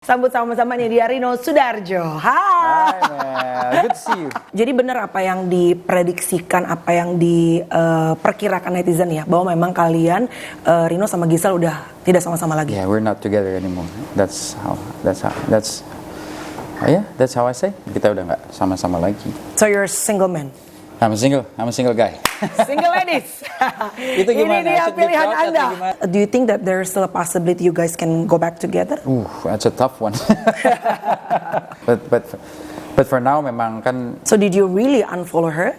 Sambut sama-sama nih dia Rino Sudarjo. Hai man, good to see you. Jadi benar apa yang diprediksikan, apa yang diperkirakan netizen ya, bahwa memang kalian Rino sama Gisel udah tidak sama-sama lagi. Yeah, we're not together anymore. That's how I say. Kita udah nggak sama-sama lagi. So you're a single man. I'm a single guy. Single ladies. Itu gimana? Ini dia Should be pilihan proud Anda. atau gimana? Do you think that there's still a possibility you guys can go back together? That's a tough one. but for now memang kan. So did you really unfollow her?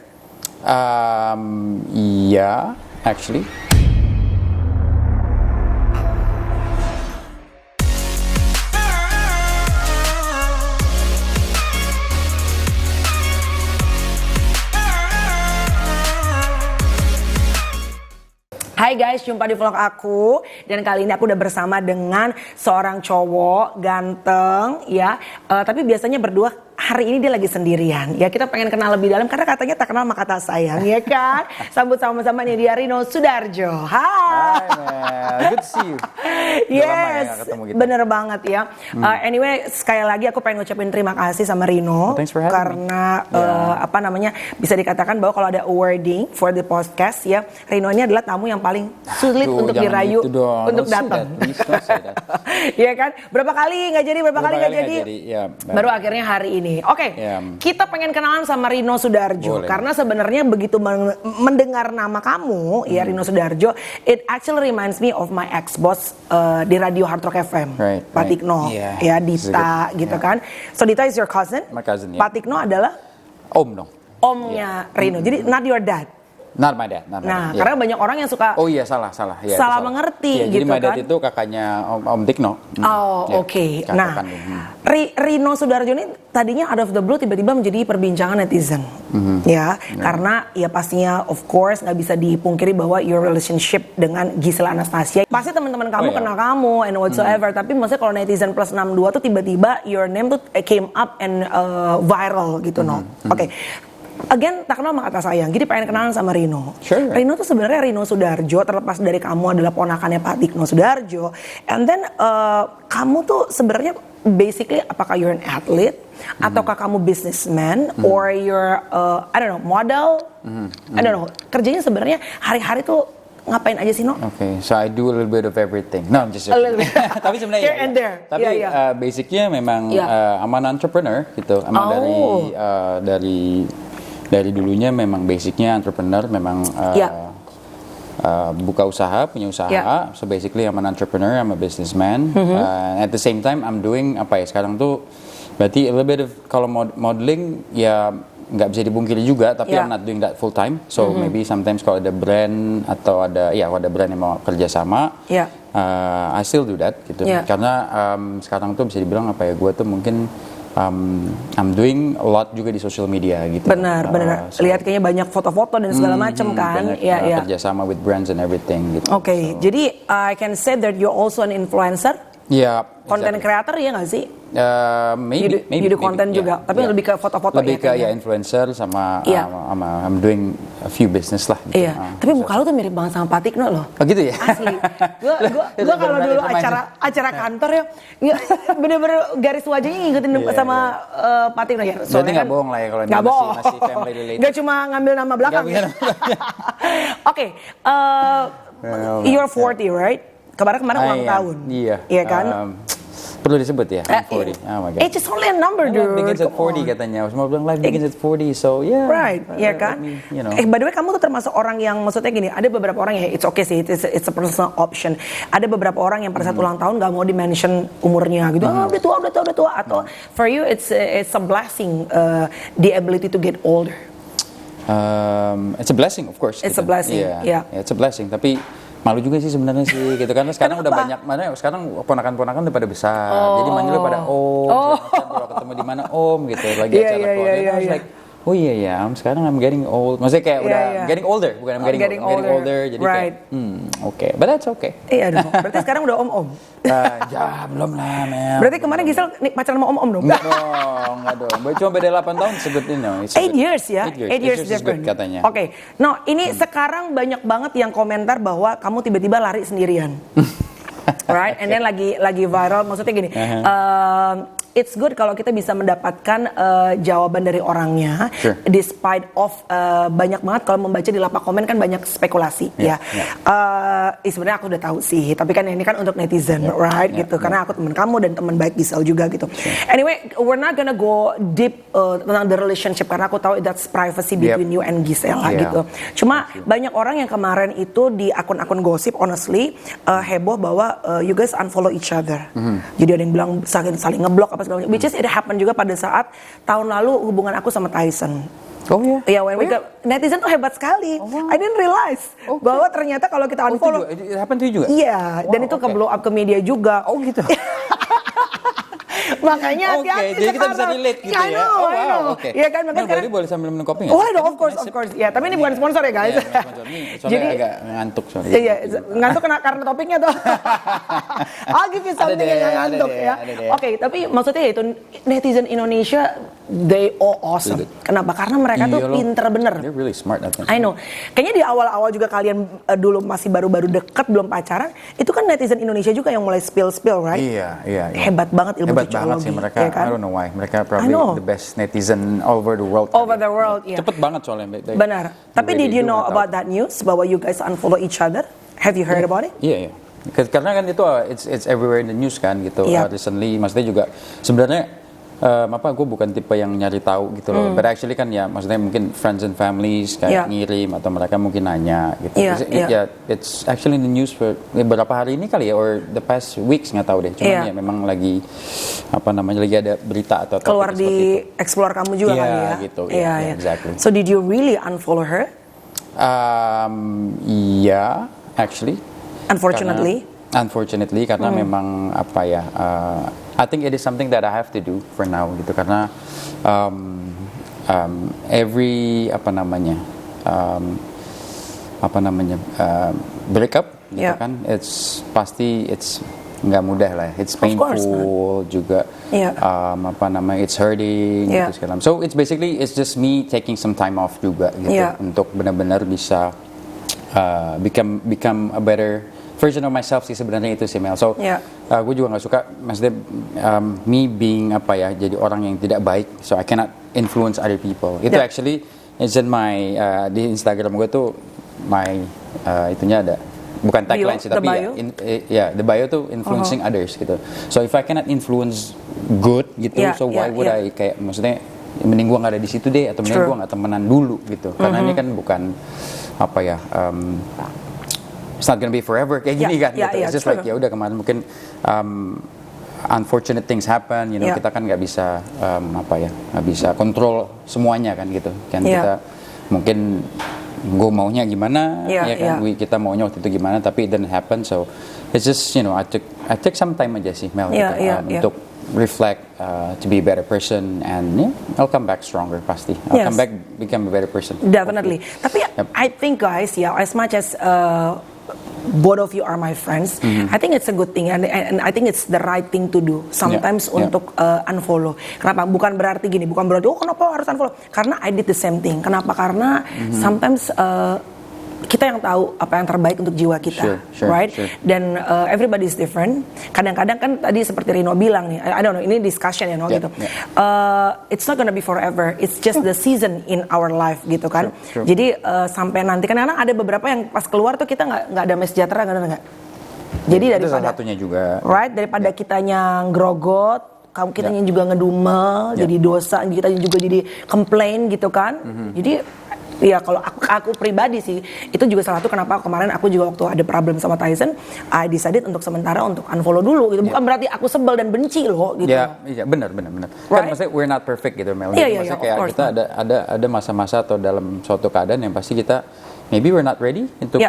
Yeah, actually. Hai guys, jumpa di vlog aku. Dan kali ini aku udah bersama dengan seorang cowok ganteng ya. Tapi biasanya berdua, hari ini dia lagi sendirian. Ya kita pengen kenal lebih dalam karena katanya tak kenal maka tak sayang, ya kan? Sambut sama-sama nih dia Rino Sudarjo. Hai man, good to see you. Yes, bener banget ya. Anyway, sekali lagi aku pengen ngucapin terima kasih sama Rino. Thanks for having karena bisa dikatakan bahwa kalau ada awarding for the podcast ya, Rino ini adalah tamu yang paling sulit untuk dirayu untuk datang. Iya kan? Berapa kali nggak jadi, berapa kali nggak jadi. Yeah, baru akhirnya hari ini. Oke, kita pengen kenalan sama Rino Sudarjo. Boleh. Karena sebenarnya begitu mendengar nama kamu, ya Rino Sudarjo, it actually reminds me of my ex-boss di radio Hard Rock FM, Pak Tikno, ya Dita, gitu kan. So Dita is your cousin. My cousin, yeah. Pak Tikno adalah Om dong. omnya Rino. Jadi not your dad. Not my dad. Karena banyak orang yang suka salah. Ya, salah mengerti gitu jadi my dad kan. itu kakaknya Om Tikno. Oke. Nah, Rino Sudarjo ini tadinya out of the blue tiba-tiba menjadi perbincangan netizen. Karena ya pastinya of course nggak bisa dipungkiri bahwa your relationship dengan Gisela Anastasia. Pasti teman-teman kamu kenal kamu and whatsoever. Tapi maksudnya kalau netizen plus 62 tuh tiba-tiba your name tuh came up and viral gitu Oke. Again, tak kenal maka tak sayang. Jadi pengen kenalan sama Rino. Sure. Rino tuh sebenarnya Rino Sudarjo, terlepas dari kamu adalah ponakannya Pak Tikno Sudarjo. And then kamu tuh sebenarnya basically apakah you're an athlete ataukah kamu businessman or you're I don't know, model? I don't know. Kerjanya sebenarnya hari-hari tuh ngapain aja sih, No? Okay, so I do a little bit of everything. No, I'm just joking. A little bit. Tapi sebenarnya here and there. Tapi basicnya memang I'm an entrepreneur gitu. Emang dari dulunya memang basicnya entrepreneur, memang buka usaha, punya usaha. So basically I'm an entrepreneur, I'm a businessman. At the same time I'm doing sekarang tuh berarti a little bit of kalau modeling ya nggak bisa dipungkiri juga, tapi I'm not doing that full time. So maybe sometimes kalau ada brand atau ada brand yang mau kerja sama, I still do that gitu. Karena sekarang tuh bisa dibilang gue tuh mungkin I'm doing a lot juga di social media gitu. Benar. Lihat kayaknya banyak foto-foto dan segala macam kan. Banyak kerjasama with brands and everything gitu. Oke, jadi I can say that you're also an influencer. Content creator ya nggak sih? Maybe you do content juga, tapi lebih ke foto-foto. Lebih ke influencer sama I'm doing a few business lah. Gitu. Tapi muka lu tuh mirip banget sama Pak Tikno loh. Oh gitu ya? Asli. Gua kalau dulu acara kantor ya, bener-bener garis wajahnya ngikutin sama Pak Tikno ya. Berarti nggak bohong lah ya kalau ini masih family related. Gak cuma ngambil nama belakang. Oke, you're 40 right? Kemarin ulang tahun. Iya kan? Perlu disebut ya? 40. Oh my God. It's just only a number, dude. Begins at 40 katanya. Semua bilang life begins at 40. So yeah. Right, iya kan? By the way, kamu tuh termasuk orang yang maksudnya gini. Ada beberapa orang ya, it's okay sih, it's a personal option. Ada beberapa orang yang pada saat ulang tahun nggak mau di-mention umurnya gitu. Udah tua. Atau for you it's a blessing, the ability to get older. It's a blessing, of course. It's a blessing. Yeah, it's a blessing. Tapi malu juga sih sebenarnya sih gitu kan. Sekarang udah banyak sekarang ponakan-ponakan udah pada besar. Jadi manggilnya pada Om. Kalau ketemu di mana Om gitu lagi acara keluarga. Oh iya, sekarang I'm getting old. Maksudnya kayak udah getting older, bukan I'm getting older. Jadi kayak okay, but that's okay. Iya dong. Berarti sekarang udah om-om. Ya belum lah, Mel. Berarti kemarin Gisel pacaran sama om-om dong? Enggak dong. Cuma beda 8 tahun sebetulnya. 8 years ya? 8 years different. Katanya. Oke. Nah, ini sekarang banyak banget yang komentar bahwa kamu tiba-tiba lari sendirian. right? And then lagi viral, maksudnya gini, it's good kalau kita bisa mendapatkan jawaban dari orangnya, Sure. despite of banyak banget kalau membaca di lapak komen kan banyak spekulasi, ya. Sebenarnya aku udah tahu sih, tapi kan ini kan untuk netizen, right? Gitu, karena aku teman kamu dan teman baik Giselle juga gitu. Anyway, we're not gonna go deep tentang the relationship karena aku tahu that's privacy between you and Giselle gitu. Cuma banyak orang yang kemarin itu di akun-akun gosip, honestly, heboh bahwa you guys unfollow each other. Jadi ada yang bilang saling ngeblok apa segala macam. Which is it happened juga pada saat tahun lalu hubungan aku sama Tyson. Oh ya? Ya, when we got, netizen tuh hebat sekali. I didn't realize bahwa ternyata kalau kita unfollow, it happened to you juga? Iya, dan itu ke blow up ke media juga. Oh gitu. Makanya hati-hati jadi kita bisa sekarang. relate gitu I ya? know, Oh I wow, know. oke. Iya kan, makanya Berarti boleh sambil minum kopi nggak? Oh, of course. Ya, tapi ini bukan sponsor ya guys. Iya, soalnya Jadi agak ngantuk soalnya. Iya, ngantuk karena topiknya tuh. I'll give you something yang nggak ngantuk ya. Oke, tapi maksudnya itu netizen Indonesia they all awesome. Kenapa? Karena mereka tuh pinter bener. They're really smart, I think. I know. Kayaknya di awal-awal juga kalian dulu masih baru-baru deket, belum pacaran, itu kan netizen Indonesia juga yang mulai spill, right? Iya. Hebat banget ilmu Hebat cocokologi. banget sih mereka. Ya kan? I don't know why. Mereka probably the best netizen all over the world. Over the world, iya. Cepet banget soalnya. Benar. Tapi did you know about that news bahwa you guys unfollow each other? Have you heard about it? Iya. Karena kan itu it's everywhere in the news kan gitu. Recently, maksudnya juga sebenarnya gue bukan tipe yang nyari tahu gitu loh. But actually kan ya maksudnya mungkin friends and families kayak ngirim atau mereka mungkin nanya gitu. It's actually in the news for beberapa hari ini kali ya, or the past weeks nggak tahu deh. Cuman ya memang lagi lagi ada berita atau keluar di explore kamu juga kali ya. Gitu. Iya. Exactly. So did you really unfollow her? Yeah, actually. Unfortunately karena memang I think it is something that I have to do for now gitu, karena every breakup gitu kan it's nggak mudah lah, it's painful juga, it's hurting gitu segala. So it's just me taking some time off juga gitu untuk benar-benar bisa become a better version of myself sih sebenarnya itu sih Mel. So gue juga nggak suka maksudnya me being jadi orang yang tidak baik, so I cannot influence other people. Itu actually it's in my di Instagram gue tuh itunya ada, bukan tagline sih tapi the bio tuh influencing others gitu. So if I cannot influence good gitu, so why would I kayak maksudnya mending gue nggak ada di situ deh, atau mending gue nggak temenan dulu gitu. Karena ini kan bukan it's not gonna be forever kayak gini kan gitu. It's just like ya udah kemarin mungkin unfortunate things happen, kita kan nggak bisa nggak bisa kontrol semuanya kan gitu kan. Kita mungkin gue maunya gimana kan, kita maunya waktu itu gimana, tapi it didn't happen. So it's just I take some time aja sih Mel untuk reflect, to be a better person, and I'll come back stronger pasti. I'll come back become a better person. Definitely. Tapi I think guys, as much as both of you are my friends, I think it's a good thing, and I think it's the right thing to do sometimes untuk unfollow. Kenapa? Bukan berarti kenapa harus unfollow? Karena I did the same thing. Kenapa? Karena sometimes kita yang tahu apa yang terbaik untuk jiwa kita, right? Dan everybody is different. Kadang-kadang kan tadi seperti Rino bilang nih, I don't know, ini discussion gitu. It's not gonna be forever. It's just the season in our life gitu kan. Jadi sampai nanti kan karena ada beberapa yang pas keluar tuh kita nggak damai sejahtera, nggak. Jadi daripada satunya juga, right? Daripada kitanya grogot, kitanya juga ngedumel, jadi dosa, kitanya juga jadi komplain gitu kan. Jadi ya kalau aku pribadi sih, itu juga salah satu kenapa kemarin aku juga waktu ada problem sama Tyson, I decided untuk sementara untuk unfollow dulu gitu. Bukan berarti aku sebel dan benci loh gitu. Iya, benar. Kan maksudnya we're not perfect gitu Mel. Maksudnya kayak kita ada masa-masa atau dalam suatu keadaan yang pasti kita maybe we're not ready untuk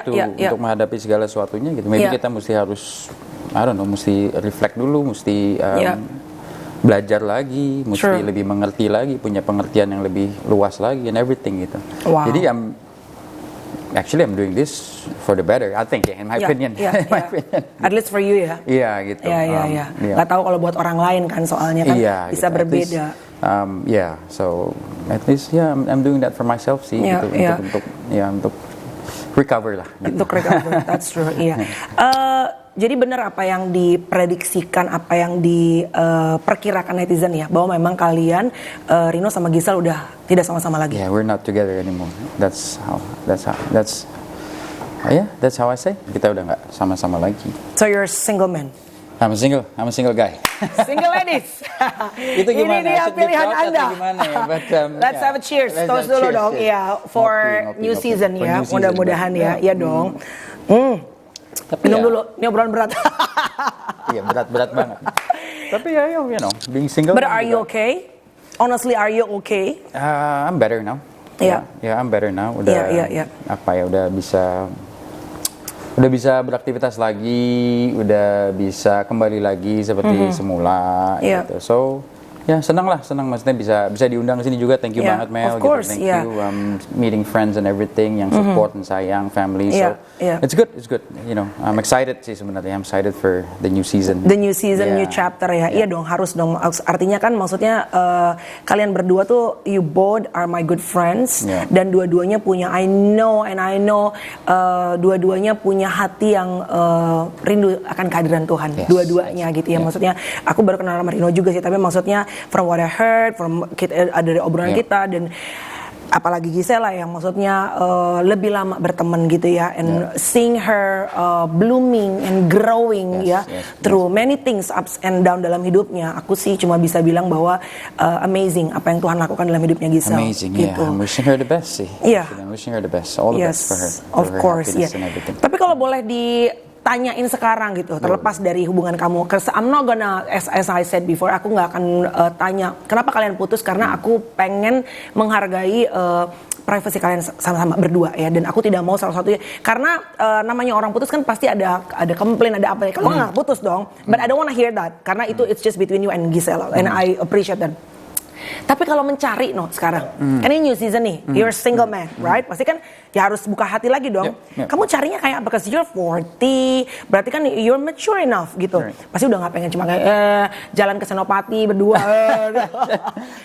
menghadapi segala sesuatunya gitu. Maybe kita harus mesti reflect dulu, mesti belajar lagi, mesti lebih mengerti lagi, punya pengertian yang lebih luas lagi, and everything gitu. Jadi I'm doing this for the better, I think, in my opinion. At least for you ya. Iya gitu. Nggak tahu kalau buat orang lain kan, soalnya kan bisa gitu. Berbeda. So at least I'm doing that for myself sih gitu, untuk recover lah. Gitu. Untuk recover, that's true. Jadi benar apa yang diprediksikan, apa yang diperkirakan netizen ya, bahwa memang kalian Rino sama Giselle udah tidak sama-sama lagi. Yeah, we're not together anymore. That's how I say. Kita udah nggak sama-sama lagi. So you're a single man. I'm a single guy. Single ladies. Itu gimana? Ini dia Should be pilihan proud atau Anda. gimana ya? But, Let's have a cheers. Let's Toast have dulu cheers, dong. cheers. Ya, for Ngopi, new ngopi. season For ya. new season, Mudah-mudahan but, ya. Iya dong. Tapi Minum ya, dulu. Ini obrolan berat. Iya, berat banget. Tapi ya, you know, being single. But are you okay? Honestly, are you okay? I'm better now. Iya. Ya, I'm better now. Udah, Iya. apa ya, udah bisa beraktivitas lagi, udah bisa kembali lagi seperti semula Iya. gitu. So, ya senang maksudnya bisa diundang ke sini juga. Thank you Yeah, banget Mel. of course, Thank yeah. you. Meeting friends and everything yang support dan sayang, family. Yeah, So, yeah. it's good. You know, I'm excited sih sebenarnya. I'm excited for the new season. The new season, Yeah. new chapter ya. Iya dong, harus dong. Artinya kan maksudnya kalian berdua tuh, you both are my good friends. Yeah. Dan dua-duanya punya, I know, dua-duanya punya hati yang rindu akan kehadiran Tuhan. Yes. Dua-duanya gitu ya. Yeah. Maksudnya, aku baru kenal sama Rino juga sih. Tapi maksudnya, from what I heard, from dari obrolan Yeah. kita, dan apalagi Gisela yang maksudnya lebih lama berteman gitu ya, and seeing her blooming and growing Yes, through many things ups and down dalam hidupnya. Aku sih cuma bisa bilang bahwa amazing apa yang Tuhan lakukan dalam hidupnya Gisela. Amazing, gitu. yeah. I'm wishing her the best sih. Iya. I'm wishing her the best. All the best for her. Of For her course, happiness yeah. and everything. Tapi kalau boleh ditanyain sekarang gitu, terlepas dari hubungan kamu, cause I'm not gonna, as I said before, aku nggak akan tanya kenapa kalian putus, karena aku pengen menghargai privasi kalian sama-sama berdua ya, dan aku tidak mau salah satunya, karena namanya orang putus kan pasti ada komplain, ada apa ya, kalau nggak putus dong, but I don't wanna hear that, karena itu it's just between you and Gisela, and I appreciate that. Tapi kalau mencari sekarang, kan ini new season nih, you're a single man, right? Pasti kan ya harus buka hati lagi dong. Yep. Kamu carinya kayak apa? Because you're 40, berarti kan you're mature enough gitu. Right. Pasti udah nggak pengen cuma kayak jalan ke Senopati berdua.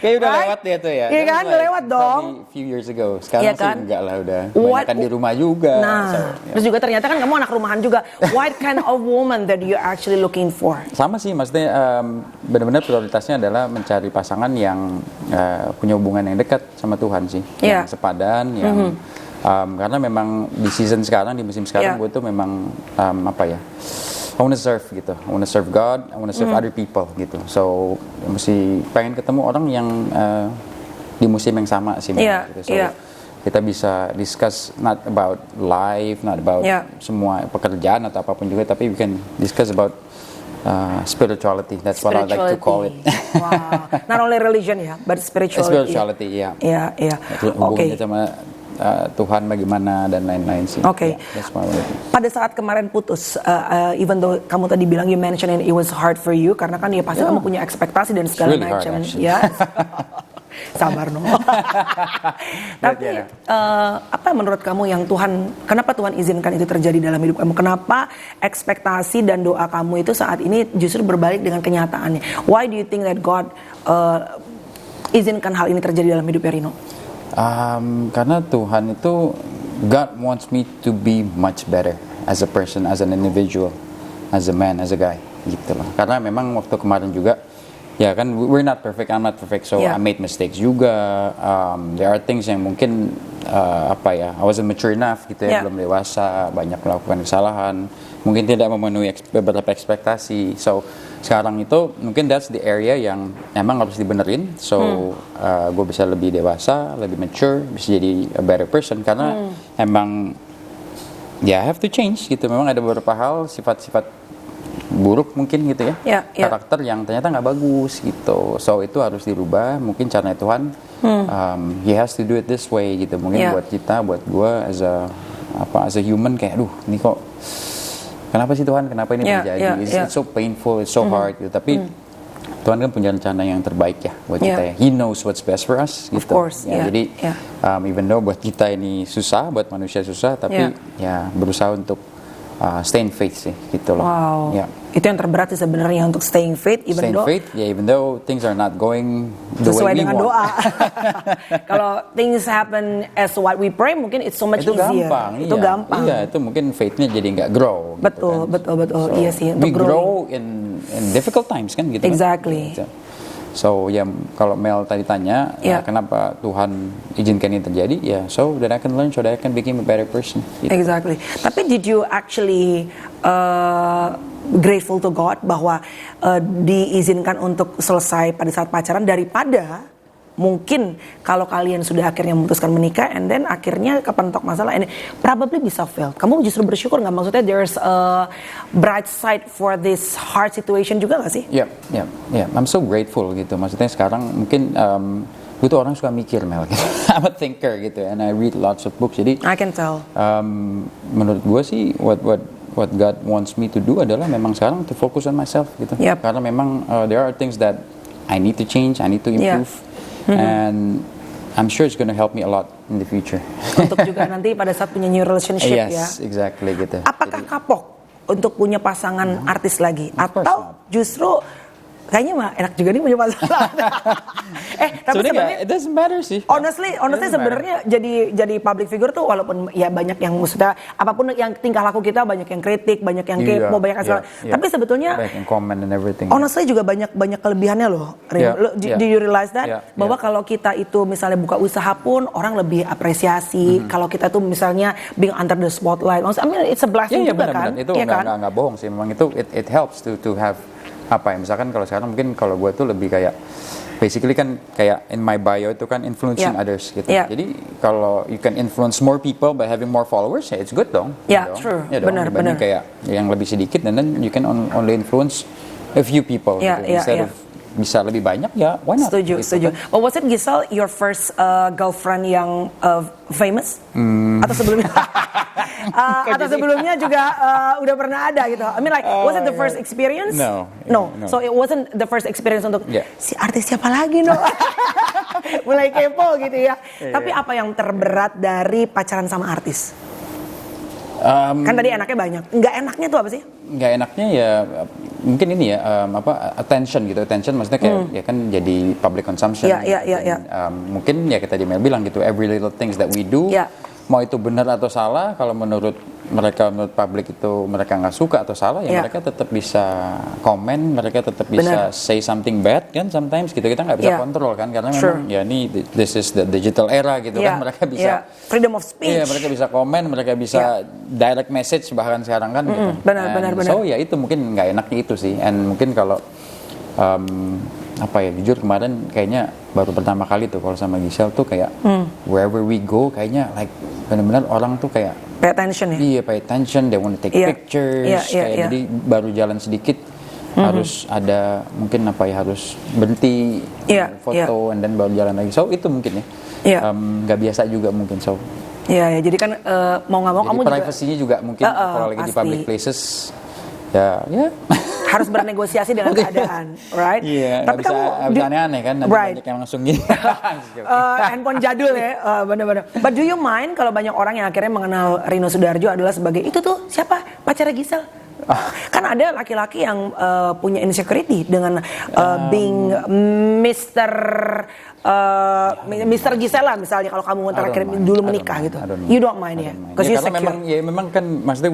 Kayak udah Right? lewat ya tuh ya. Iya kan, udah lewat dong. A few years ago. Sekarang Iya sih kan? enggak lah, udah What- banyak di rumah juga. Nah, So, terus juga ternyata kan kamu anak rumahan juga. What kind of woman that you actually looking for? sama sih, maksudnya benar-benar prioritasnya adalah mencari pasangan yang punya hubungan yang dekat sama Tuhan sih, Iya. yang sepadan, yang karena memang di season sekarang, di musim sekarang, Iya. gue tuh memang apa ya, I wanna serve gitu, I wanna serve God, I wanna serve other people gitu. So mesti pengen ketemu orang yang di musim yang sama sih, Iya, gitu. So iya. kita bisa discuss not about life, not about Iya. semua pekerjaan atau apapun juga, tapi we can discuss about spirituality. That's what I like to call it. Wow. Not only religion ya, but spirituality. Spirituality, ya. Iya. Hubungannya Oke. sama Tuhan bagaimana dan lain-lain sih. Oke. Yeah, that's what I like. Pada saat kemarin putus, even though kamu tadi bilang you mentioned it was hard for you, karena kan ya pasti kamu punya ekspektasi dan segala really hard, macam, actually. ya. Sabar no. Tapi apa menurut kamu yang kenapa Tuhan izinkan itu terjadi dalam hidup kamu? Kenapa ekspektasi dan doa kamu itu saat ini justru berbalik dengan kenyataannya? Why do you think that God izinkan hal ini terjadi dalam hidupnya Rino? Karena Tuhan itu, God wants me to be much better as a person, as an individual, as a man, as a guy, gitu loh. Karena memang waktu kemarin juga, ya kan, we're not perfect, I'm not perfect, so Yeah. I made mistakes juga. There are things yang mungkin I wasn't mature enough gitu ya, Yeah. belum dewasa, banyak melakukan kesalahan, mungkin tidak memenuhi beberapa ekspektasi. So sekarang itu mungkin that's the area yang emang harus dibenerin. So gue bisa lebih dewasa, lebih mature, bisa jadi a better person, karena emang I have to change gitu. Memang ada beberapa hal, sifat-sifat buruk mungkin gitu ya, Yeah. karakter yang ternyata nggak bagus gitu. So itu harus dirubah. Mungkin caranya Tuhan, He has to do it this way gitu. Mungkin Yeah. buat kita, buat gue as a human, kayak aduh ini kok kenapa sih Tuhan, kenapa ini Yeah, terjadi? yeah. It's so painful, it's so hard gitu. Tapi Tuhan kan punya rencana yang terbaik ya buat kita ya. He knows what's best for us gitu. course, Ya, yeah, jadi yeah. even though buat kita ini susah, buat manusia susah, tapi ya berusaha untuk stay in faith sih gitu loh. Wow. Ya. Itu yang terberat sih sebenarnya untuk staying faith, Stay in faith, even though things are not going the sesuai way we dengan want. doa. Kalau things happen as what we pray, mungkin it's so much Itu easier. gampang, Itu iya. gampang. Iya, itu mungkin faith-nya jadi nggak grow. Betul, gitu kan. betul. So, Iya sih, we untuk grow in difficult times kan gitu. Exactly. Kan? So ya kalau Mel tadi tanya Yeah. kenapa Tuhan izinkan ini terjadi, ya so that I can learn, so that I can become a better person. Gitu. Exactly. Tapi did you actually grateful to God bahwa diizinkan untuk selesai pada saat pacaran daripada mungkin kalau kalian sudah akhirnya memutuskan menikah and then akhirnya kepentok masalah ini probably bisa fail. Kamu justru bersyukur nggak? Maksudnya there's a bright side for this hard situation juga nggak sih? Ya. I'm so grateful gitu. Maksudnya sekarang mungkin gue tuh orang suka mikir Mel. Gitu. I'm a thinker gitu, and I read lots of books. Jadi I can tell. Menurut gue sih what God wants me to do adalah memang sekarang to focus on myself gitu. Yep. Karena memang there are things that I need to change, I need to improve. And I'm sure it's going to help me a lot in the future. Untuk juga nanti pada saat punya new relationship ya. Yes, exactly gitu. Apakah kapok untuk punya pasangan artis lagi? Of course Atau not. justru kayaknya mah enak juga nih punya pasangan. Tapi sebenarnya it doesn't matter sih. honestly doesn't sebenarnya jadi public figure tuh walaupun ya banyak yang maksudnya apapun yang tingkah laku kita banyak yang kritik, banyak yang kepo, banyak yang segala. Tapi sebetulnya banyak yang comment and everything. honestly juga banyak kelebihannya loh. Rino. Do you realize that? Bahwa kalau kita itu misalnya buka usaha pun orang lebih apresiasi. Kalau kita tuh misalnya being under the spotlight. I mean it's a blessing juga kan? Itu Iya kan? nggak bohong sih. Memang itu it helps to have apa ya, misalkan kalau sekarang mungkin kalau gue tuh lebih kayak basically kan kayak in my bio itu kan influencing others gitu. Jadi kalau you can influence more people by having more followers, ya it's good dong. Yeah, gitu. true. Ya dong, Benar. kayak yang lebih sedikit, and then you can only influence a few people gitu. Instead of bisa lebih banyak, ya why not? Setuju. Oh, was it Giselle your first girlfriend yang famous? Atau sebelumnya? Atau sebelumnya juga udah pernah ada gitu? I mean like, was it the first experience? No. So it wasn't the first experience untuk si artis siapa lagi no? Mulai kepo gitu ya. Tapi apa yang terberat dari pacaran sama artis? Kan tadi enaknya banyak. Nggak enaknya tuh apa sih? Nggak enaknya ya mungkin ini ya attention gitu. Attention maksudnya kayak ya kan jadi public consumption. Mungkin ya kita Mel bilang gitu, every little things that we do, mau itu benar atau salah, kalau menurut publik itu mereka nggak suka atau salah, ya mereka tetap bisa komen, mereka tetap bisa say something bad kan sometimes gitu. Kita nggak bisa kontrol kan, karena memang ya ini this is the digital era gitu kan, mereka bisa freedom of speech. Iya, mereka bisa komen, mereka bisa direct message bahkan sekarang kan gitu. Benar. So ya itu mungkin nggak enaknya itu sih. And mungkin kalau jujur kemarin kayaknya baru pertama kali tuh kalau sama Giselle tuh kayak wherever we go kayaknya like benar-benar orang tuh kayak pay attention ya. Iya, pay attention, they want to take pictures. Jadi baru jalan sedikit harus ada mungkin harus berhenti foto and then baru jalan lagi. So itu mungkin ya. Nggak biasa juga mungkin so. Iya, jadi kan mau nggak mau jadi kamu privasinya juga mungkin kalau lagi di public places ya. Harus bernegosiasi dengan keadaan, right? Iya, tapi kamu aneh-aneh kan, nanti banyak yang langsung gini. Handphone jadul ya, benar-benar. But do you mind kalau banyak orang yang akhirnya mengenal Rino Soedarjo adalah sebagai itu tuh siapa pacarnya Giselle? Kan ada laki-laki yang punya insecurity dengan being Mr. Gisela misalnya kalau kamu terakhir dulu menikah gitu. You don't mind ya? Because you secure. Memang kan maksudnya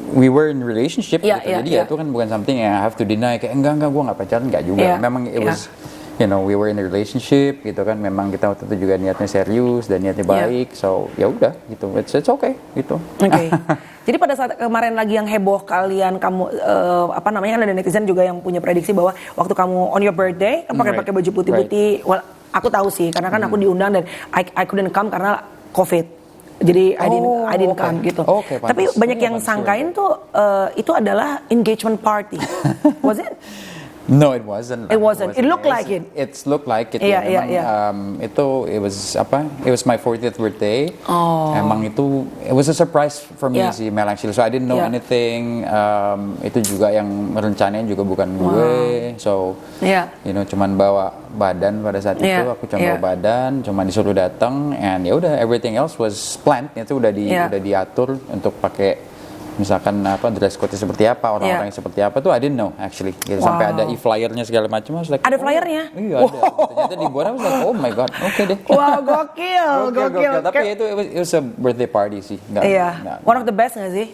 we were in relationship gitu. Jadi ya itu kan bukan something yang I have to deny kayak enggak gue nggak pacaran, nggak juga. Memang it was we were in a relationship gitu kan. Memang kita waktu itu juga niatnya serius dan niatnya baik. So ya udah gitu. It's okay gitu. Okay. Jadi pada saat kemarin lagi yang heboh kamu ada netizen juga yang punya prediksi bahwa waktu kamu on your birthday pakai baju putih-putih. Well, aku tahu sih karena kan aku diundang dan I couldn't come karena COVID. Jadi I didn't come gitu. Tapi banyak yang sangkain tuh itu adalah engagement party. Was it? No, it wasn't. It wasn't. It looked like it. It's looked like it. Iya, ya. iya, Memang, itu it was apa? It was my 40th birthday. Oh. Emang itu it was a surprise for me Yeah. sih Mel actually. So I didn't know Yeah. anything. Itu juga yang merencanain juga bukan gue. So Yeah. you know cuman bawa badan pada saat Yeah. itu. Aku cuma Yeah. bawa badan, cuma disuruh datang, and ya udah everything else was planned. Itu udah Yeah. udah diatur untuk pakai. Misalkan apa dress code-nya seperti apa, orang-orangnya seperti apa tuh I didn't know actually. Gitu. Sampai ada e-flyernya segala macam. I was like, Ada flyernya? Iya ada. Ternyata dibuat I was like, oh my god, oke deh. Wow, gokil. Tapi ya itu it was a birthday party sih. Iya. One of the best nggak sih?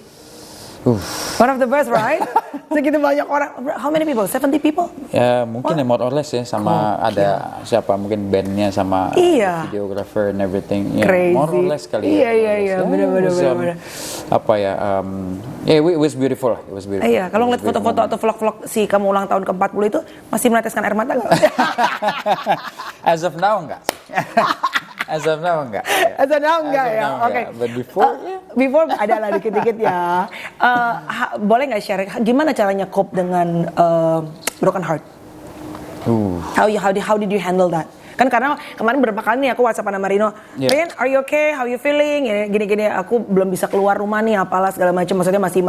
One of the best, right? Segitu banyak orang. How many people? 70 people? Ya mungkin ya more or less ya sama ada siapa mungkin bandnya sama Iya. videographer and everything. Ya, Crazy. more or less kali Iya, ya. iya. Bener. Apa ya? It was beautiful. It was beautiful. Iya, kalau It was ngeliat foto-foto beautiful atau vlog-vlog si kamu ulang tahun ke-40 itu masih meneteskan air mata nggak? As of now enggak. As of now enggak. Atau enggak ya? Oke. But before, Before ada lah dikit-dikit ya. Boleh nggak share gimana caranya cope dengan broken heart? How did you handle that? Kan karena kemarin beberapa kali nih aku WhatsApp sama Marino, Yeah. Rian, are you okay? How you feeling? Ya, gini-gini, aku belum bisa keluar rumah nih, apalah segala macam. Maksudnya masih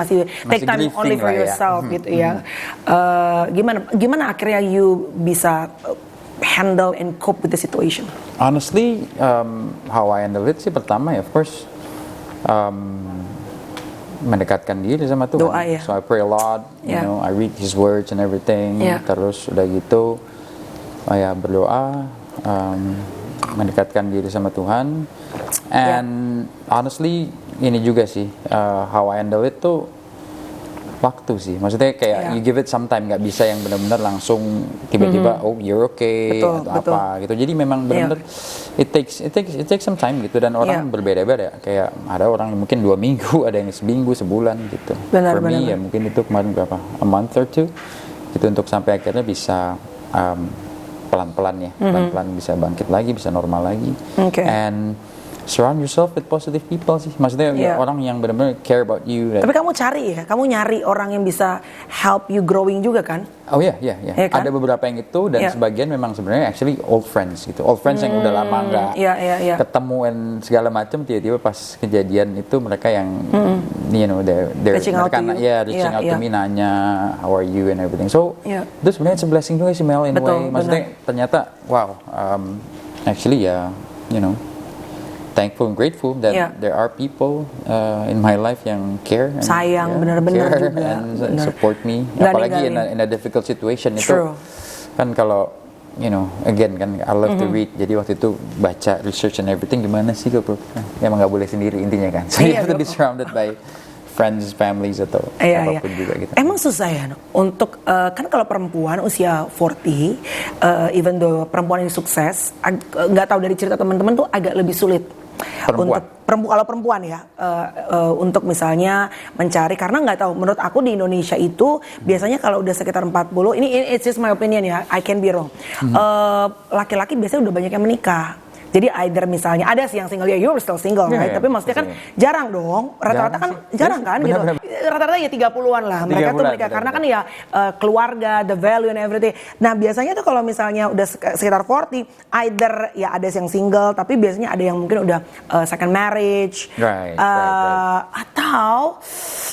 take time grieving only for lah ya. yourself gitu ya. Gimana akhirnya you bisa handle and cope with the situation? honestly, how I handle it sih pertama ya, of course, mendekatkan diri sama Tuhan. Doa ya. So I pray a lot, Yeah. you know, I read His words and everything. Yeah. Terus udah gitu, ya berdoa, mendekatkan diri sama Tuhan. And honestly, ini juga sih, how I handle it tuh waktu sih. Maksudnya kayak Yeah. you give it some time, nggak bisa yang benar-benar langsung tiba-tiba oh you're okay Betul, atau betul. apa gitu. Jadi memang benar-benar it takes some time gitu, dan orang Yeah. berbeda-beda. Kayak ada orang yang mungkin 2 minggu, ada yang seminggu, sebulan gitu. Benar, For me benar. ya mungkin itu kemarin berapa? A month or two gitu untuk sampai akhirnya bisa pelan-pelan ya, pelan-pelan bisa bangkit lagi, bisa normal lagi. Okay. And surround yourself with positive people sih. Maksudnya Yeah. orang yang benar-benar care about you. Tapi kamu nyari orang yang bisa help you growing juga kan? Oh iya. Iya kan? Ada beberapa yang itu, dan Iya. sebagian memang sebenarnya actually old friends gitu. Old friends yang udah lama nggak Iya. ketemu dan segala macam, tiba-tiba pas kejadian itu mereka yang you know they're Reaching out mereka to you. reaching Iya, out to iya. me, nanya how are you and everything. So Iya. itu sebenarnya it's a blessing juga sih Mel in a Betul, way. Maksudnya ternyata wow, actually ya you know thankful and grateful that Yeah. there are people in my life yang care and, Sayang, benar-benar care juga, and benar. support me. Nggak Apalagi ninggalin. in a difficult situation True. itu kan kalau you know again kan I love to read, jadi waktu itu baca research and everything gimana sih kok emang nggak boleh sendiri intinya kan. So you Iya have to be dong. surrounded by friends, families atau Iya. apapun juga gitu. Emang susah ya untuk kan kalau perempuan usia 40, even though perempuan ini sukses, nggak tahu dari cerita teman-teman tuh agak lebih sulit. Perempuan? Kalau perempuan ya, untuk misalnya mencari, karena nggak tahu, menurut aku di Indonesia itu biasanya kalau udah sekitar 40, ini it's just my opinion ya, I can be wrong. Laki-laki biasanya udah banyak yang menikah. Jadi either misalnya ada sih yang single, ya you're still single, right? Yeah, Tapi maksudnya kan yeah. jarang dong, rata-rata kan sih. jarang kan gitu. Benar-benar. Rata-rata ya 30-an lah, mereka tuh 30-an, menikah karena kan benar-benar. ya keluarga, the value and everything. Nah biasanya tuh kalau misalnya udah sekitar 40, either ya ada yang single, tapi biasanya ada yang mungkin udah second marriage, Right. atau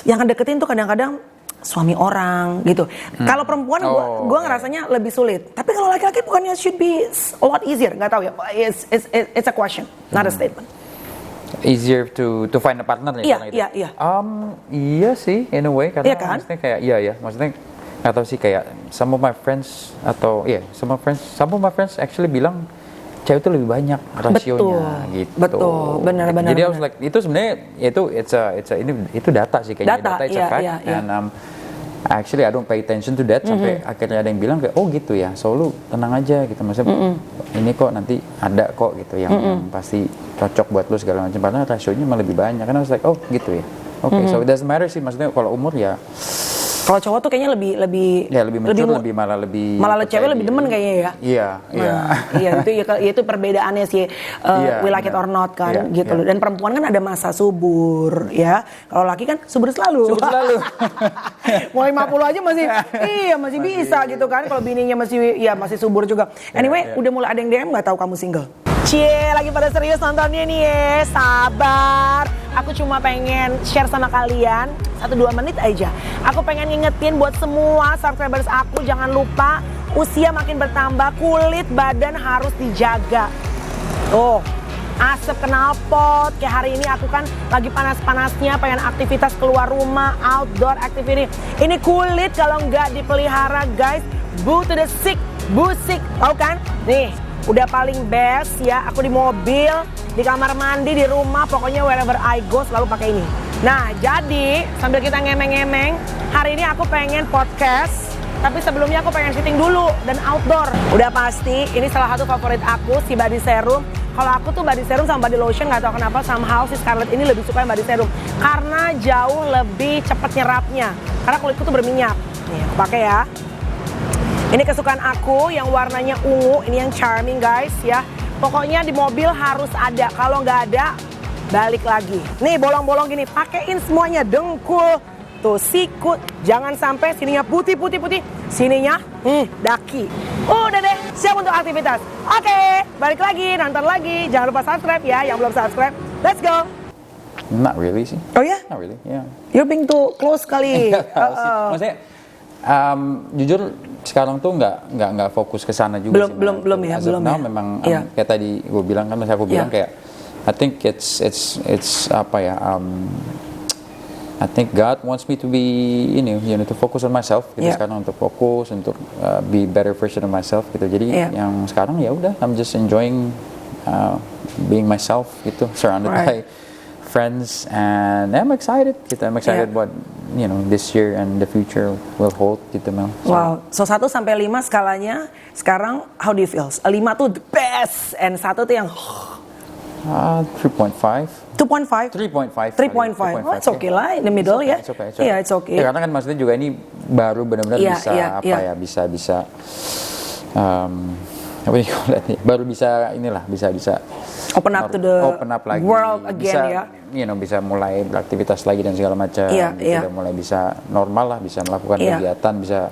yang deketin tuh kadang-kadang suami orang gitu. Kalau perempuan gue ngerasanya lebih sulit. Tapi kalau laki-laki bukannya should be a lot easier, nggak tahu ya. It's a question, not a statement. Easier to find a partner nih. Iya, karena itu. iya. Iya sih in a way, karena Iya kan? maksudnya kayak iya maksudnya nggak tahu sih, kayak some of my friends some of my friends actually bilang cewek itu lebih banyak rasionya gitu. Betul, benar. Jadi I was like, itu sebenarnya itu data sih kayaknya, data it's a fact. Iya. And actually I don't pay attention to that sampai akhirnya ada yang bilang kayak oh gitu ya, so lu tenang aja gitu, maksudnya ini kok nanti ada kok gitu yang pasti cocok buat lu segala macam, karena rasionya malah lebih banyak. Karena I was like oh gitu ya, okay. So it doesn't matter sih, maksudnya kalau umur ya Kalau cowok tuh kayaknya lebih mature, malah cewek lebih demen kayaknya ya. Iya, Iya itu perbedaannya sih we like it or not kan gitu loh. Dan perempuan kan ada masa subur ya. Kalau laki kan subur selalu. Mulai 50 aja masih bisa gitu kan. Kalau bininya masih subur juga. Anyway, udah mulai ada yang DM nggak tahu kamu single. Cie, lagi pada serius nontonnya nih ya, sabar. Aku cuma pengen share sama kalian 1-2 menit aja. Aku pengen ngingetin buat semua subscribers aku, jangan lupa usia makin bertambah, kulit badan harus dijaga. Oh, asap knalpot, kayak hari ini aku kan lagi panas-panasnya pengen aktivitas keluar rumah, outdoor activity. Ini kulit kalau nggak dipelihara guys, busik, tau kan? Nih, udah paling best ya, aku di mobil, di kamar mandi, di rumah, pokoknya wherever I go selalu pakai ini. Nah, jadi sambil kita ngemeng-ngemeng, hari ini aku pengen podcast, tapi sebelumnya aku pengen fitting dulu dan outdoor. Udah pasti, ini salah satu favorit aku, si body serum. Kalau aku tuh body serum sama body lotion nggak tahu kenapa somehow si Scarlett ini lebih suka yang body serum karena jauh lebih cepat nyerapnya. Karena kulitku tuh berminyak. Nih, aku pakai ya. Ini kesukaan aku yang warnanya ungu, ini yang charming guys ya. Pokoknya di mobil harus ada, kalau nggak ada balik lagi. Nih bolong-bolong gini, pakein semuanya, dengkul, tuh sikut, jangan sampai sininya putih, sininya daki. Udah deh, siap untuk aktivitas. Oke, balik lagi, nonton lagi, jangan lupa subscribe ya, yang belum subscribe. Let's go. Not really sih. Oh ya? Not really, yeah. You're being too close kali. Maksudnya, jujur sekarang tuh nggak fokus ke sana juga sih. Belum ya. Memang kayak tadi gue bilang kan, misalnya aku bilang kayak I think it's apa ya, I think God wants me to be to focus on myself gitu sekarang, untuk fokus untuk be better version of myself gitu. Jadi yang sekarang ya udah, I'm just enjoying being myself gitu, surrounded by friends, and I'm excited gitu. I'm excited what this year and the future will hold gitu, Mel. Wow, so 1 sampai 5 skalanya sekarang how do you feel? 5 tuh the best and 1 tuh yang 3.5. 3.5. Oh, it's okay lah, in the middle ya. It's okay. Yeah, it's okay. Ya, karena kan maksudnya juga ini baru benar-benar bisa apa nih kalau lihat nih, baru bisa open up to the lagi, world again bisa, bisa mulai beraktivitas lagi dan segala macam, udah mulai bisa normal lah, bisa melakukan kegiatan, bisa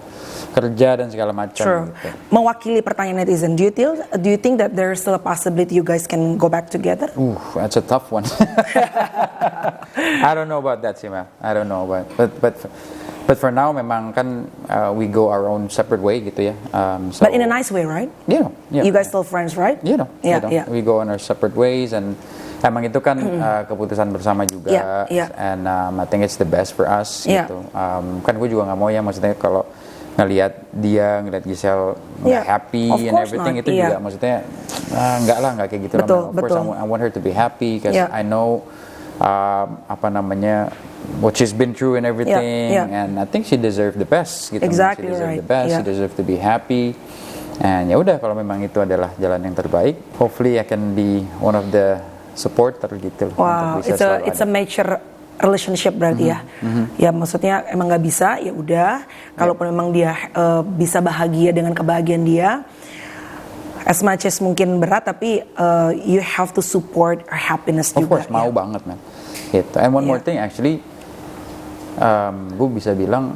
kerja dan segala macam. Gitu. Mewakili pertanyaan netizen, do you think that there's still a possibility you guys can go back together? That's a tough one. I don't know about that sih, Mel. I don't know about, but for now memang kan we go our own separate way gitu ya. But in a nice way, right? Yeah. You guys still friends, right? Yeah. We go on our separate ways, and emang itu kan keputusan bersama juga. And I think it's the best for us gitu. Kan gue juga nggak mau ya, maksudnya kalau ngelihat Giselle nggak happy and everything itu juga maksudnya nggak kayak gitu. Betul. I want her to be happy because I know what she's been through and everything, and I think she deserves the best gitu. Exactly, she deserves the best. She deserves to be happy, and ya udah, kalau memang itu adalah jalan yang terbaik, hopefully I can be one of the supporter gitu. Wow, it's a mature relationship berarti ya. Ya maksudnya emang nggak bisa, ya udah. Kalaupun memang dia bisa bahagia dengan kebahagiaan dia, as much as mungkin berat, tapi you have to support her happiness juga. Of course, mau banget, man. Gitu. And one more thing, actually, gue bisa bilang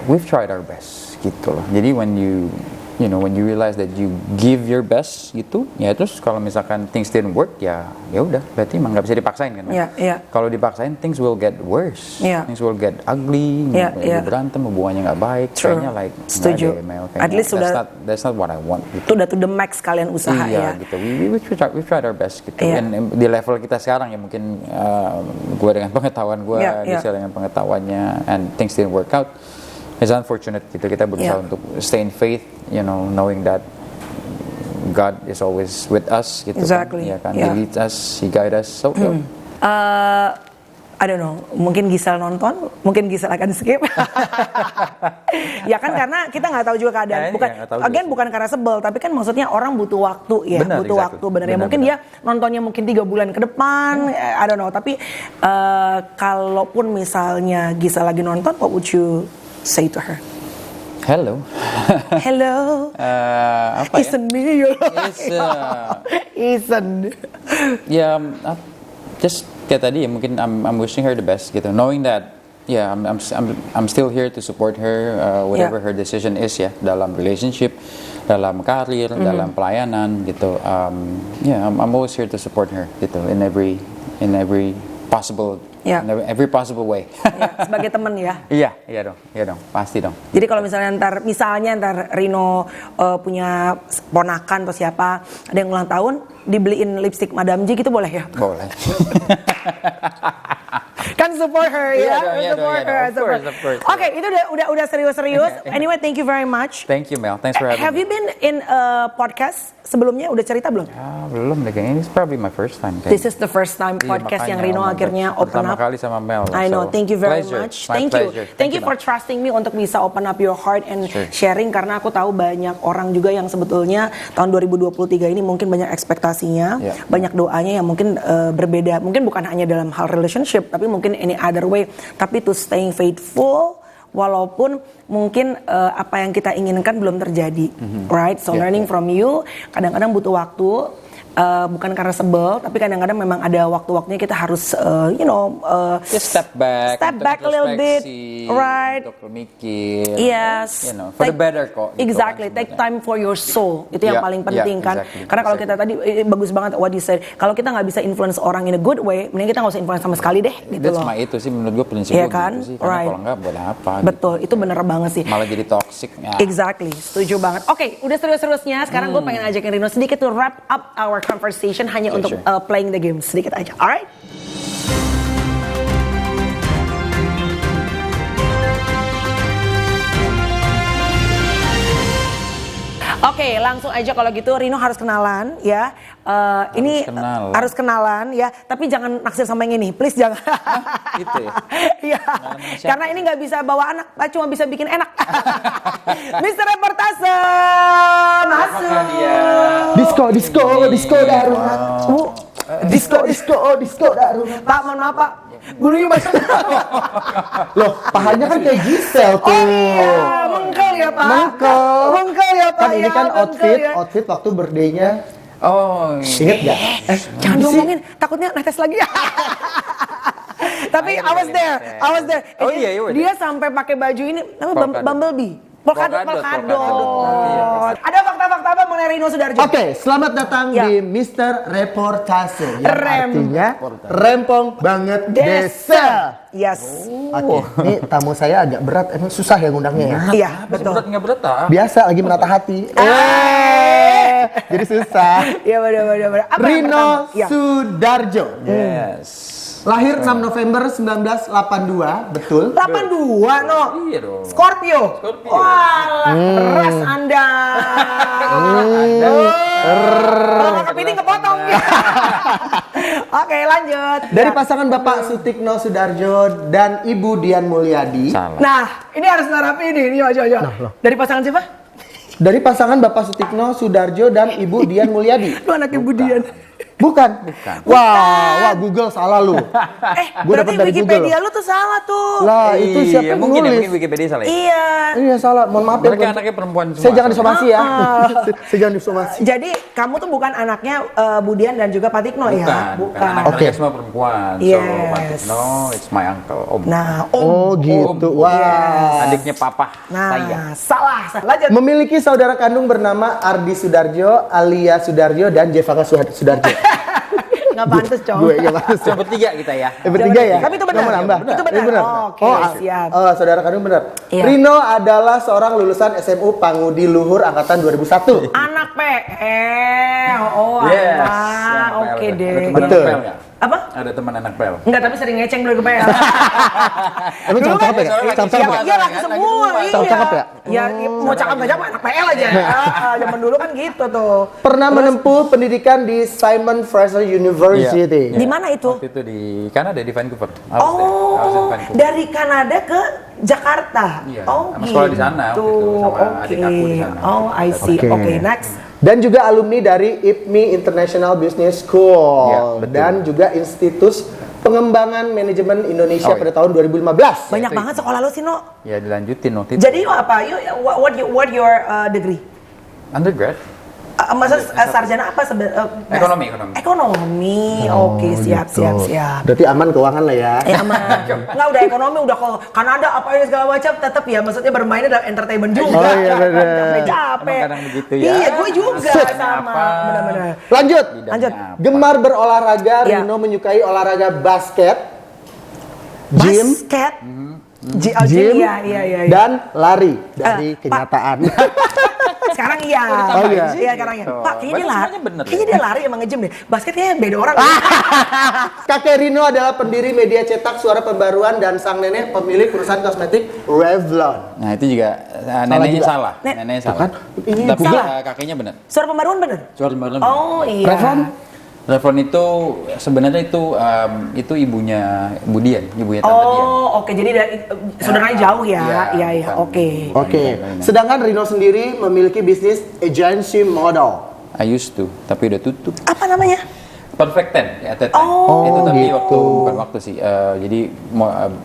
we've tried our best gitu loh. Jadi when you realize that you give your best gitu, ya terus kalau misalkan things didn't work, ya udah, berarti emang nggak bisa dipaksain kan. Kalau dipaksain, things will get worse. Things will get ugly. Berantem, hubungannya nggak baik. True. Kayaknya like setuju. At least that's not what I want. Gitu. Itu udah to the max kalian usaha ya. Gitu. We tried our best gitu. And di level kita sekarang ya mungkin gue dengan pengetahuan gue, Giselle dengan pengetahuannya, and things didn't work out. It's unfortunate gitu. Kita berusaha untuk stay in faith, knowing that God is always with us gitu. Exactly. Kan? He leads us, He guides us. So, I don't know, mungkin Giselle nonton, mungkin Giselle akan skip. Ya kan, karena kita nggak tahu juga keadaan. Bukan karena sebel, tapi kan maksudnya orang butuh waktu ya, waktu benernya. Mungkin dia nontonnya mungkin 3 bulan ke depan, I don't know. Tapi kalaupun misalnya Giselle lagi nonton, what would you say to her? Hello. Hello. Apa ya? Isn't me. Isn't. Ya, just kayak tadi ya, mungkin I'm wishing her the best gitu, knowing that I'm still here to support her, whatever her decision is ya, dalam relationship, dalam karir, dalam pelayanan gitu. I'm always here to support her gitu in every possible in every possible way. Ya, sebagai teman ya. Iya dong, pasti dong. Jadi kalau misalnya ntar Rino punya ponakan atau siapa ada yang ulang tahun, dibeliin lipstick Madam J gitu boleh ya? Boleh. Kan support her ya, support her. Of course. Oke, itu udah serius-serius. Anyway, thank you very much. Thank you Mel, thanks for having me. Have you been in a podcast sebelumnya? Udah cerita belum? Belum deh, kayaknya ini probably my first time. This is the first time podcast yang Rino akhirnya open up. Pertama kali sama Mel. I know, thank you very much. Thank you for trusting me untuk bisa open up your heart and sharing, karena aku tahu banyak orang juga yang sebetulnya tahun 2023 ini mungkin banyak ekspektasinya, banyak doanya yang mungkin berbeda. Mungkin bukan hanya dalam hal relationship, tapi mungkin any other way. Tapi to staying faithful walaupun mungkin apa yang kita inginkan belum terjadi, right? So learning from you, kadang-kadang butuh waktu. Bukan karena sebel, tapi kadang-kadang memang ada waktu-waktunya kita harus, just step back a little bit, right? Untuk mikir, yes, for the better kok. Exactly, take time for your soul, itu yang paling penting kan. Exactly. Karena kalau kita tadi bagus banget what you said, kalau kita nggak bisa influence orang in a good way, mending kita nggak usah influence sama sekali deh, gitu That's loh. itu sih menurut gue prinsip Iya gue kan? gitu sih. Karena kalau nggak buat apa? Betul, itu bener banget sih. Malah jadi toxic. Ya. Exactly, setuju banget. Oke, udah serius-seriusnya. Sekarang gue pengen ajakin Rino sedikit to wrap up our conversation hanya untuk playing the game sedikit aja. Alright? Oke, langsung aja kalau gitu Rino harus kenalan ya. Harus kenalan ya, tapi jangan naksir sama yang ini, please jangan. Gitu ya. Iya. Karena ini nggak bisa bawa anak, cuma bisa bikin enak. Mr. Reportase masuk. Disco darurat. Disco darurat. Pak, mohon maaf Pak. Bulunya masuk. Loh, pahanya kan kayak Gisel tuh. Oh iya, mengkel ya Pak. Mengkel ya Pak. Kan ini kan outfit waktu birthday-nya. Oh, inget gak? Jangan diomongin, takutnya netes lagi. Tapi I was there. Oh iya, iya. Dia sampai pakai baju ini, namanya Bumblebee. Polkadot. Ada fakta-fakta apa mengenai Rino Soedarjo? Oke, selamat datang di Mr. Reportase. Yang artinya rempong banget desa. Yes. Oke, ini tamu saya agak berat, emang susah ya ngundangnya ya? Iya, betul. Berat nggak berat ah? Biasa lagi menata hati. Jadi susah. Iya benar. Rino Soedarjo. Yes. Lahir 6 November 1982, betul? 82 no. Iya dong. Scorpio. Wah, ras Anda. Kalau nggak kepiting kepotong. Oke, lanjut. Dari pasangan Bapak Sutikno Soedarjo dan Ibu Dian Mulyadi. Salah. Nah, ini harus narapi ini. Coba. Dari pasangan siapa? Dari pasangan Bapak Sutikno Soedarjo dan Ibu Dian Mulyadi. Lu anak Ibu Dian. Bukan. Wah, Google salah lu. Gua berarti dapat dari Wikipedia Google. lu tuh salah tuh. Lah, itu siapa yang mungkin nulis? mungkin Wikipedia salah. Iya. Iya salah, mohon maaf ya. Mereka anaknya perempuan semua. Saya jangan disomasi ya. Saya jangan disomasi. Jadi kamu tuh bukan anaknya Budian dan juga Pak Tikno ya? Bukan. Oke. Semua perempuan. Yes. So, it's my uncle, Om. Nah, Oh gitu. Wah. Adiknya papa Nah, saya. salah. Lanjut. Memiliki saudara kandung bernama Ardi Soedarjo, Alia Soedarjo dan Jevaka Soedarjo. Nggak pantas, cowok. Gue nggak pantas. Cuma bertiga kita ya. Bertiga ya? Tapi itu benar. Nggak mau nambah? Itu benar. Oke, siap. Saudara kandung benar. Iya. Rino adalah seorang lulusan SMU Pangudi Luhur angkatan 2001. Anak PL. Oh, Yes. anak. Oke deh. Ada teman Betul. anak pel nggak? Apa? Ada teman anak pel. Enggak, tapi sering ngeceng dulu ke PL. Emang cakep ya? Cakep Ya, ya? iya laki semua. Iya. Cakep ya? Ya, mau cakep nggak cakep anak PL aja. Zaman dulu kan gitu tuh. Pernah menempuh pendidikan di Simon Fraser University. Di mana itu? Waktu itu di Kanada, di Vancouver. Oh, dari Kanada ke Jakarta. Iya, Oh, sama sekolah di sana waktu itu, sama Oke. adik aku di sana. Oh, I see. Oke. Oke, next. Dan juga alumni dari IPMI International Business School. Ya, betul. Dan juga Institut pengembangan manajemen Indonesia Oh, iya. pada tahun 2015. Banyak banget sekolah lo sih, No. Ya dilanjutin waktu itu. Jadi lo apa? What your degree? Undergrad. Maksudnya sarjana apa Ekonomi. Ekonomi. Oke, siap. Berarti aman keuangan lah ya. Aman. Enggak udah ekonomi udah Kanada apa ini segala macam tetap ya maksudnya bermainnya dalam entertainment juga. Oh, iya, bener. Capek. Emang kadang begitu ya. Iya, gue juga sama. Apa? Benar-benar. Lanjut. Lanjut. Gemar berolahraga, Ya. Rino menyukai olahraga basket, gym, Basket. gym, Iya. dan lari dari Pak. kenyataan. Sekarang iya. Oh, iya. Iya, sekarang iya. Pak, kayaknya dia Berarti lari. semuanya bener Kayaknya dia lari emang nge-gym deh. Basket kayaknya beda orang. Kakek Rino adalah pendiri media cetak Suara Pembaruan dan sang nenek pemilik perusahaan kosmetik Revlon. Nah itu juga neneknya juga. salah. Neneknya salah. Kan? Ini Tapi salah. kakeknya benar. Suara pembaruan bener? Suara Mbak Lem. Oh iya. Revlon? Revlon itu sebenarnya itu ibunya Budian, ibunya Tante Dian. Oh, oke. Jadi dari saudaranya jauh ya. Iya, Iya. bukan. Oke. Oke. Sedangkan Rino sendiri memiliki bisnis agency model. I used to, tapi udah tutup. Apa namanya? Perfect 10 at that time. Oh, itu tapi gitu. waktu bukan waktu sih. Jadi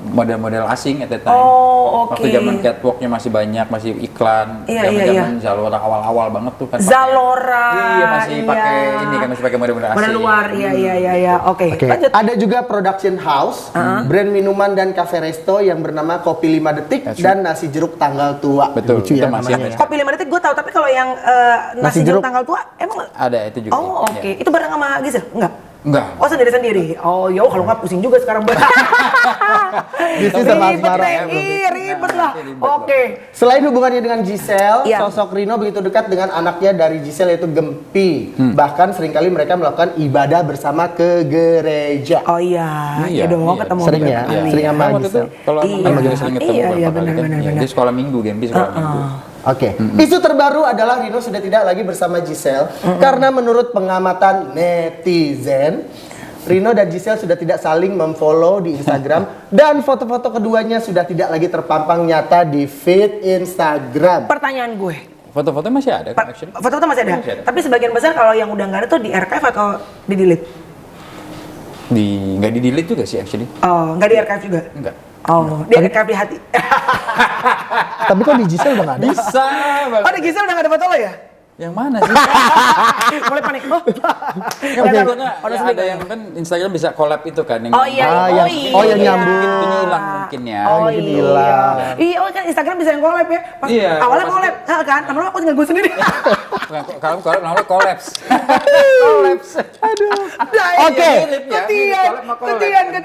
model-model asing at that time. Oh, oke. Waktu zaman catwalknya masih banyak, masih iklan. Iya, Zaman Zalora awal-awal banget tuh kan. pakai- Zalora. Iya masih pakai iya. ini kan masih pakai model-model asing. Model luar. Iya. Oke. Oke. Lanjut. Ada juga production house, brand minuman dan cafe resto yang bernama Kopi 5 Detik That's dan nasi jeruk tanggal tua. Betul, Lucu itu ya masih namanya. ada. Kopi 5 detik gue tahu, tapi kalau yang nasi jeruk tanggal tua emang Ada itu juga. Oh, oke. Ya. Itu bareng sama Gisel? Enggak. Enggak. Oh, sendiri-sendiri. Oh, yo kalau nggak pusing juga sekarang. Bisnis sama Ribet, asmara. Nek. Ih, ribet lah. Ribet Oke. Selain hubungannya dengan Giselle, Iya. sosok Rino begitu dekat dengan anaknya dari Giselle yaitu Gempi. Bahkan seringkali mereka melakukan ibadah bersama ke gereja. Oh iya, Iya, dong iya. ketemu. Sering ya? Iya. Sering sama Waktu itu Giselle. kalau Iya. sama juga sering ketemu Iya, beberapa kali benar, kan. benar, Iya, benar. Di sekolah minggu, Gempi sekolah minggu. Oke, isu terbaru adalah Rino sudah tidak lagi bersama Giselle karena menurut pengamatan netizen, Rino dan Giselle sudah tidak saling memfollow di Instagram dan foto-foto keduanya sudah tidak lagi terpampang nyata di feed Instagram. Pertanyaan gue. Foto-foto masih ada kan actually? Foto-foto masih ada. Masih ada. Tapi sebagian besar kalau yang udah nggak ada tuh di archive atau di delete? Nggak di delete juga sih actually. Oh, nggak di archive juga? Enggak. Oh, di archive di hati. Tapi kok di Giselle udah nggak ada? Bisa Oh, di Gisel udah nggak ada foto lo ya? Yang mana sih? Mulai panik. Oh, Ada yang kan Instagram bisa collab itu kan yang Oh iya, yang nyambung. Mungkin itu hilang mungkin ya. Oh Mungkin iya. hilang. Iya, oh kan Instagram bisa yang collab ya. Pas Iya, awalnya pas- collab, kan? Lama-lama aku tinggal gue sendiri. Kalau namanya collapse. Collapse. Oke. Ketian.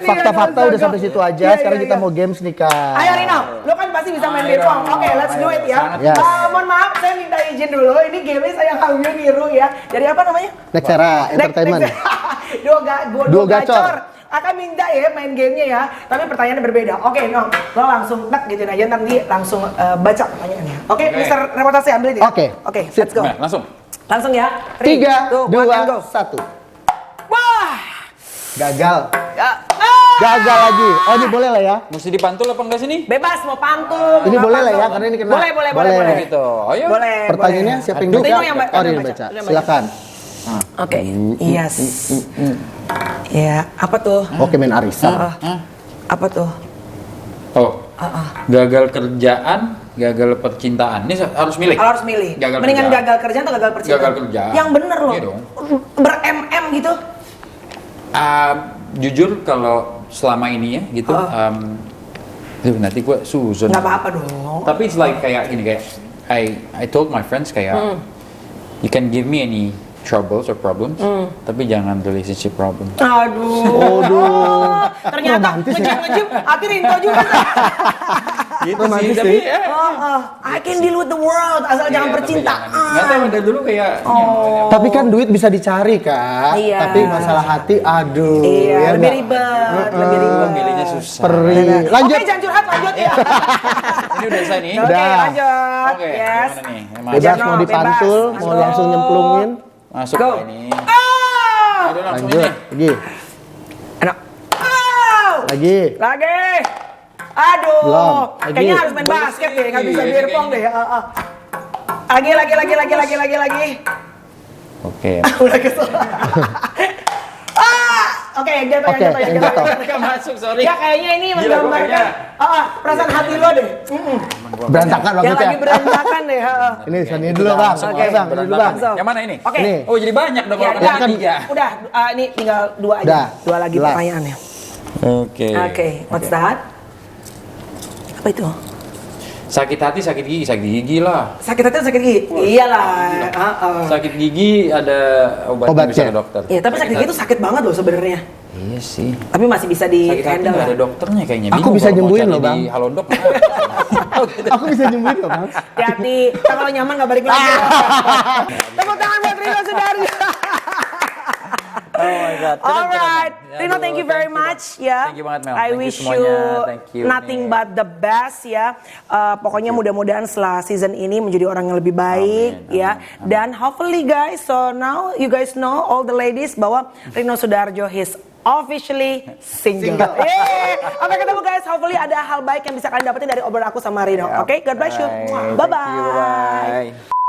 Fakta-fakta udah sampai situ aja. Sekarang kita mau games nih, Kak. Ayo Rino, lo kan pasti bisa main Ayo beatbox. dong. Oke, let's do it ya. Yes. Mohon maaf, saya minta izin dulu. Ini game saya ambil niru ya. Dari apa namanya? Nexera Entertainment. Duo Gacor. gacor. Akan minta ya main gamenya ya. Tapi pertanyaannya berbeda. Oke, no. Lo langsung tak gituin aja nanti langsung baca pertanyaannya. Oke, Oke. Mister Reputasi ambil ini. Oke. Oke, let's go. Nah, langsung. Langsung ya. 3, 3, 2, 1, 2, go. 1. Wah. Gagal. Ah. Gagal lagi. Oh, ini boleh lah ya. Mesti dipantul apa enggak sini? Bebas mau pantun. Ini nggak boleh lah ya, pantun. karena ini kena. Boleh. Gitu. Ayo. Boleh. Pertanyaannya boleh. siapa yang Rino baca? yang Oh, Rino baca. baca. Rino baca. Silakan. Oke. Yes. Ya, apa tuh? Oke, main arisan. Apa tuh? Oh. Gagal kerjaan, gagal percintaan. Ini harus milih. Harus milih. Gagal Mendingan kerjaan. gagal kerjaan atau gagal percintaan? Gagal kerjaan. Yang bener loh. Iya dong. Ber-MM gitu. Jujur kalau selama ini ya gitu, nanti gue susun. Nggak apa-apa dong. Tapi it's like kayak gini kayak I told my friends kayak you can give me any troubles or problems, tapi jangan relationship problem. Aduh. Ternyata Romantis ya. ngejim-ngejim, akhirnya Rinto juga. Gitu Romantis sih, tapi sih. I can deal with the world, asal jangan tapi percintaan. Nggak tahu dari dulu kayak. Tapi kan duit bisa dicari, Kak. Iya. Tapi masalah hati, aduh. Iya, ya lebih nggak? ribet, lebih ribet. Milihnya susah. Perih. Lanjut. Oke, jangan curhat, lanjut ya. Ini udah selesai nih. Oke, Udah. lanjut. Oke, Yes. gimana nih? Bebas Jarno, mau dipantul, bebas. mau Masuk. langsung nyemplungin. Masuk Go. ini. Oh! Aduh langsung Lanjut. ini. Lagi. Enak. Oh! Lagi. Lagi. Aduh. Belum. Lagi. Kayaknya harus main Boleh basket sih. deh, nggak bisa Iya, beer pong deh. Lagi. Oke. Udah kesel. Oke, Oke, yang jatuh. yang jatuh. Mereka masuk, sorry. Ya kayaknya ini Gila, menggambarkan perasaan hati lo deh. Berantakan Yang maksudnya. lagi berantakan deh. Ini Sani dulu bang. Oke. Bang, ini dulu bang. Langsung. Yang mana ini? Oke. Ini. Oh jadi banyak dong Ya, kalau udah, kena tiga. udah, ini tinggal 2 aja. Udah. 2 lagi Jelas. pertanyaannya. Oke. Oke, what's that? Apa itu? Sakit hati, sakit gigi lah. Sakit hati atau sakit gigi? Iyalah. Sakit gigi ada obatnya bisa ke dokter. Iya, tapi sakit gigi itu sakit banget loh sebenarnya. Iya sih. Tapi masih bisa di Sakit hati handle nggak lah. ada dokternya kayaknya. Aku Bingung bisa kalau mau nyembuhin cari loh, Bang. Di Halodoc. Aku bisa nyembuhin loh bang. Hati-hati, kan kalau nyaman nggak balik lagi. Tepuk tangan buat Rino Sudarjo. Oh my god. Alright, Rino, thank you very much ya. Thank you banget, Mel. I Thank you wish you semuanya. Thank you, nothing nih. but the best ya. Pokoknya mudah-mudahan setelah season ini menjadi orang yang lebih baik Amin, ya. amin, amin. Dan hopefully guys, so now you guys know all the ladies bahwa Rino Sudarjo is officially single. Yeay. Sampai ketemu guys. Hopefully ada hal baik yang bisa kalian dapetin dari obrolan aku sama Rino. Oke, God bless you. Bye. Bye Thank you, bye. bye.